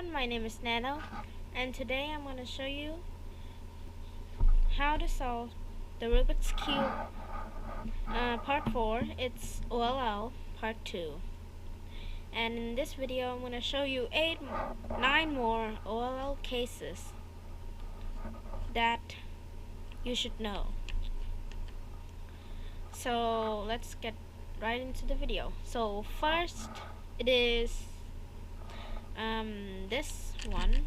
everyone, my name is Nano, and today I'm going to show you how to solve the Rubik's Cube part 4. It's OLL part 2. And in this video I'm going to show you 9 more OLL cases that you should know. So let's get right into the video. So first it is this one.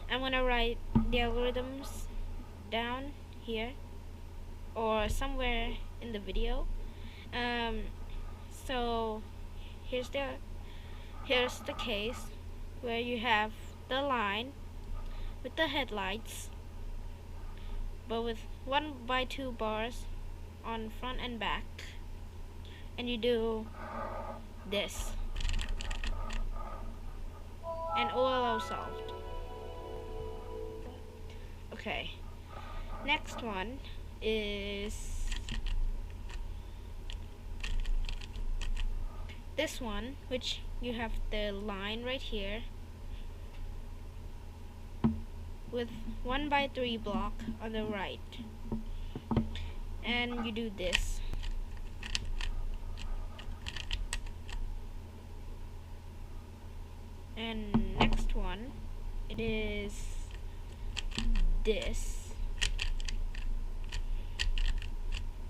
I'm gonna write the algorithms down here or somewhere in the video. So here's the case where you have the line with the headlights, but with 1x2 bars on front and back, and you do this, and OLL solved. Okay, next one is this one, which you have the line right here with 1x3 block on the right, and you do this. And next one, it is this,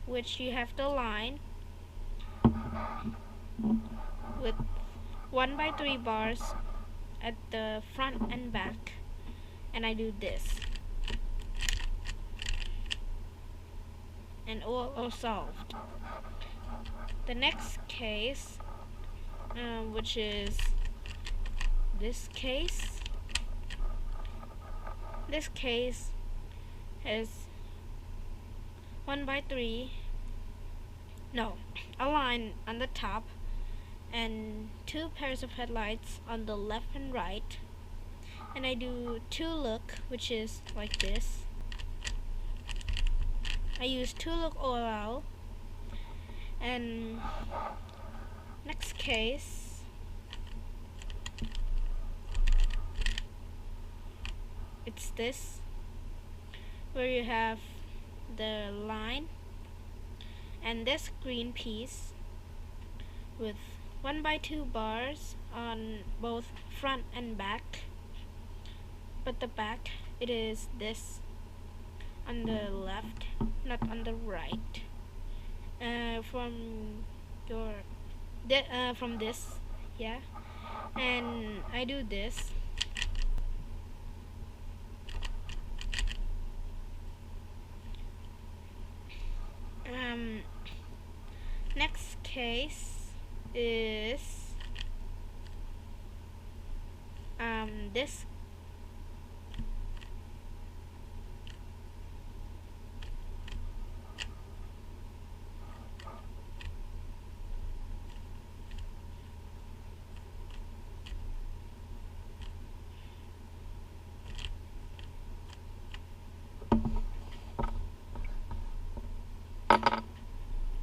which you have the line with 1x3 bars at the front and back, and I do this, and all solved. The next case, which is this case. This case has 1x3, a line on the top and 2 pairs of headlights on the left and right, and I do 2 look, which is like this. I use 2 look OLL. And next case, it's this, where you have the line and this green piece with 1x2 bars on both front and back, but the back, it is this on the left, not on the right. From this, yeah, and I do this. Next case is this.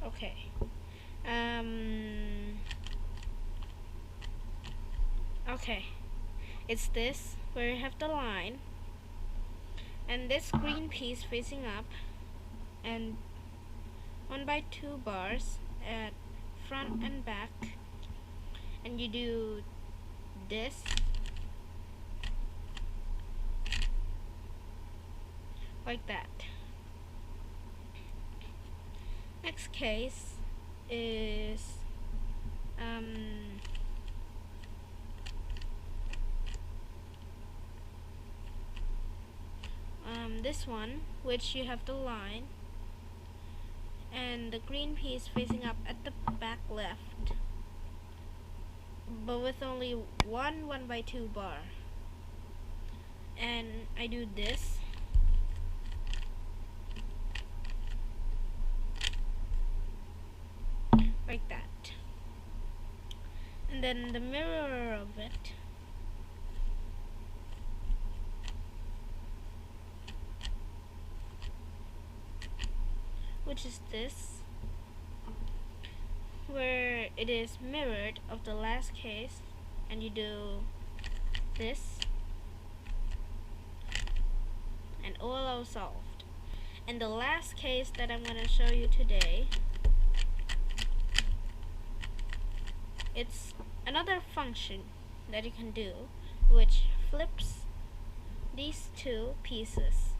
Okay. Okay. It's this, where you have the line and this green piece facing up and 1x2 bars at front and back, and you do this, like that. Next case is this one, which you have the line and the green piece facing up at the back left, but with only one 1x2 bar, and I do this. Like that. And then the mirror of it, which is this, where it is mirrored of the last case, and you do this, and all are solved. And the last case that I'm going to show you today, it's another function that you can do which flips these two pieces,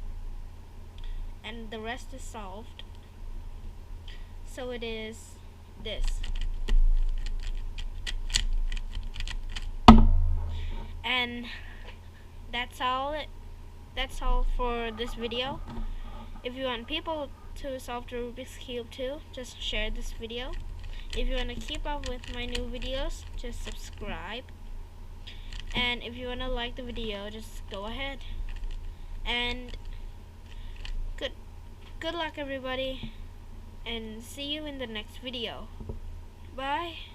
and the rest is solved. So it is this. And that's all for this video. If you want people to solve the Rubik's Cube too, just share this video. If you want to keep up with my new videos, just subscribe. And if you want to like the video, just go ahead. And good luck everybody, and see you in the next video. Bye.